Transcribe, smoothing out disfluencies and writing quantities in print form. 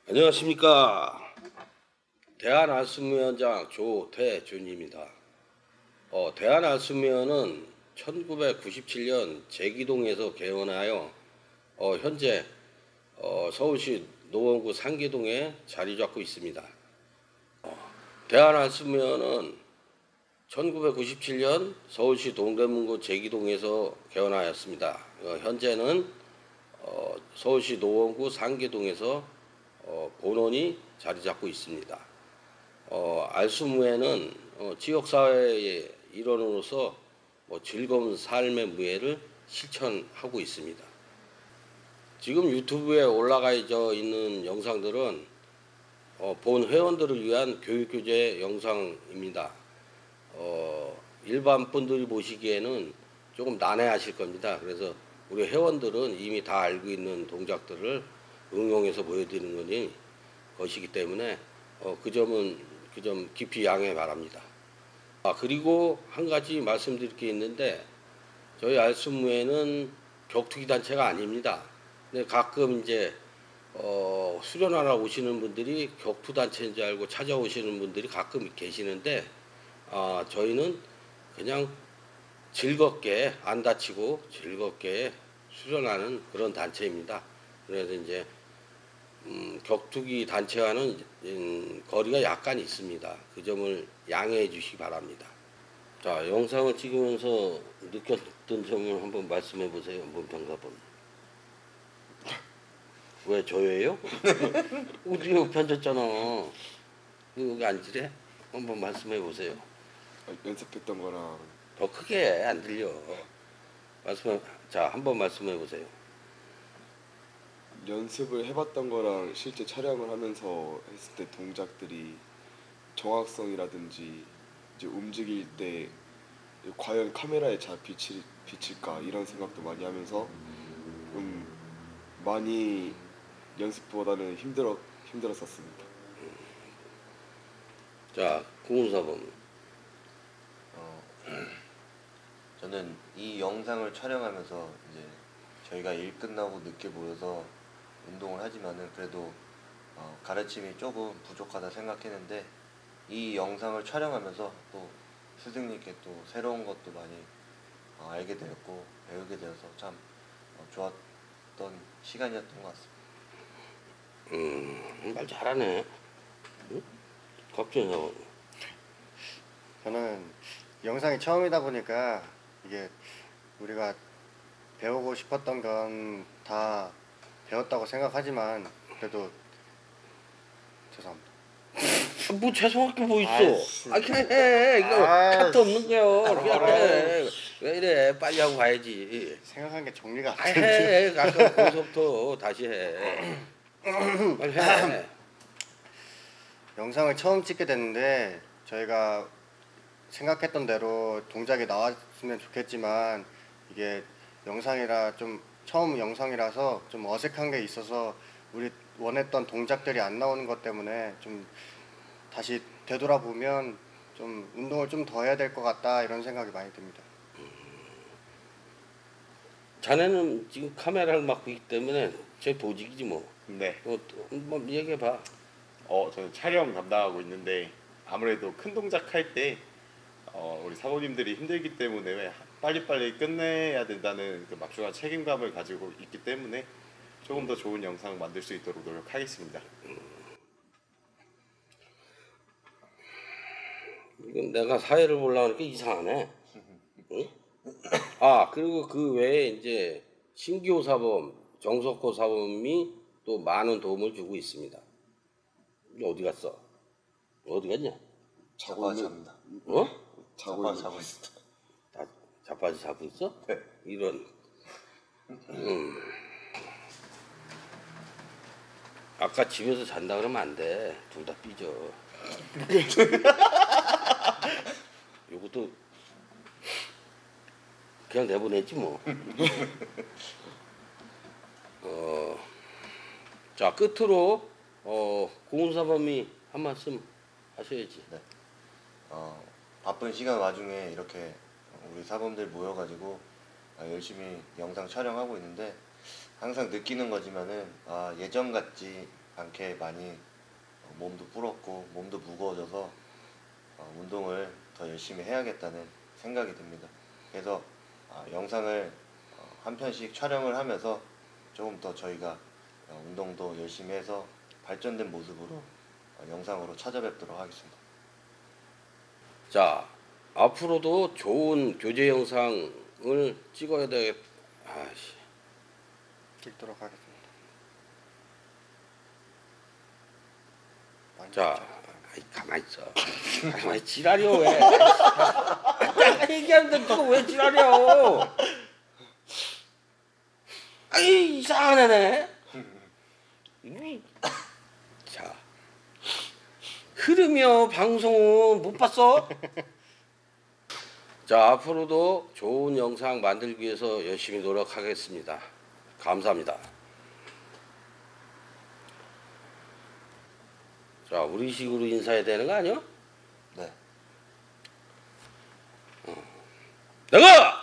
안녕하십니까. 대한알순무위원장 조태준입니다. 대한알순무위원은 1997년 제기동에서 개원하여 현재 서울시 노원구 상계동에 자리 잡고 있습니다. 대한알순무위원은 1997년 서울시 동대문구 제기동에서 개원하였습니다. 현재는 서울시 노원구 상계동에서 본원이 자리 잡고 있습니다. 알순무회는 지역사회의 일원으로서 즐거운 삶의 무예를 실천하고 있습니다. 지금 유튜브에 올라가 있는 영상들은 본 회원들을 위한 교육교재 영상입니다. 일반 분들이 보시기에는 조금 난해하실 겁니다. 그래서 우리 회원들은 이미 다 알고 있는 동작들을 응용해서 보여드리는 것이기 때문에 그 점 깊이 양해 바랍니다. 그리고 한 가지 말씀드릴 게 있는데, 저희 알순무회는 격투기 단체가 아닙니다. 근데 가끔 이제 수련하러 오시는 분들이 격투 단체인 줄 알고 찾아오시는 분들이 가끔 계시는데, 저희는 그냥 즐겁게 안 다치고 즐겁게 수련하는 그런 단체입니다. 그래서 이제 격투기 단체와는 거리가 약간 있습니다. 그 점을 양해해 주시기 바랍니다. 자, 영상을 찍으면서 느꼈던 점을 한번 말씀해 보세요. 문평사범. 왜 저예요? 우리 옆에 앉았잖아. 여기 앉으래? 한번 말씀해 보세요. 연습했던 거랑 더 크게 안 들려. 자, 한번 말씀해 보세요. 연습을 해봤던 거랑 실제 촬영을 하면서 했을 때 동작들이 정확성이라든지 이제 움직일 때 과연 카메라에 잘 비칠까 이런 생각도 많이 하면서 많이 연습보다는 힘들었었습니다. 자, 구은사범. 저는 이 영상을 촬영하면서 이제 저희가 일 끝나고 늦게 모여서 운동을 하지만은 그래도 가르침이 조금 부족하다 생각했는데, 이 영상을 촬영하면서 또 스승님께 또 새로운 것도 많이 알게 되었고 배우게 되어서 참 좋았던 시간이었던 것 같습니다. 말 잘하네. 응? 갑자기 저는 영상이 처음이다 보니까 이게 우리가 배우고 싶었던 건 다 배웠다고 생각하지만 그래도 죄송합니다. 뭐 죄송할 게 뭐 있어? 아이씨. 그냥 해. 이거 카트 없는 거요. 그냥 해. 왜 이래? 빨리 하고 가야지. 생각한 게 정리가 안 해. 아까 거기서부터 다시 해. 빨리 해. 영상을 처음 찍게 됐는데 저희가 생각했던 대로 동작이 나왔으면 좋겠지만 이게 영상이라 좀 처음 영상이라서 좀 어색한 게 있어서 우리 원했던 동작들이 안 나오는 것 때문에 좀 다시 되돌아보면 좀 운동을 좀 더 해야 될 것 같다 이런 생각이 많이 듭니다. 자네는 지금 카메라를 맡고 있기 때문에 제 보직이지 뭐. 네. 뭐 얘기해봐. 저는 촬영 담당하고 있는데 아무래도 큰 동작 할 때 우리 사모님들이 힘들기 때문에 왜 빨리빨리 끝내야 된다는 그 막중한 책임감을 가지고 있기 때문에 조금 더 좋은 영상 만들 수 있도록 노력하겠습니다. 이건 내가 사회를 보려고 하니까 이상하네. 응? 그리고 그 외에 이제 신기호 사범, 정석호 사범이 또 많은 도움을 주고 있습니다. 어디 갔어? 어디 갔냐? 자빠집니다. 자고 있습니다. 자빠지 자고 있어? 네. 이런. 아까 집에서 잔다 그러면 안 돼. 둘 다 삐져. 요것도 그냥 내보내지 뭐. 자, 끝으로 고은사범이 한 말씀 하셔야지. 네. 바쁜 시간 와중에 이렇게 우리 사범들 모여가지고 열심히 영상 촬영하고 있는데 항상 느끼는 거지만은 예전 같지 않게 많이 몸도 불었고 몸도 무거워져서 운동을 더 열심히 해야겠다는 생각이 듭니다. 그래서 영상을 한 편씩 촬영을 하면서 조금 더 저희가 운동도 열심히 해서 발전된 모습으로 영상으로 찾아뵙도록 하겠습니다. 자, 앞으로도 좋은 교재 영상을 찍어야 되겠. 아씨. 찍도록 하겠습니다. 자, 가만히 있어. 가만히 지랄이요 왜? 내가 얘기하는데 그거 왜 지랄이요? 아이 이상한 애네. 자, 흐름이요 방송은 못 봤어? 자, 앞으로도 좋은 영상 만들기 위해서 열심히 노력하겠습니다. 감사합니다. 자, 우리 식으로 인사해야 되는 거 아니야? 네. 내가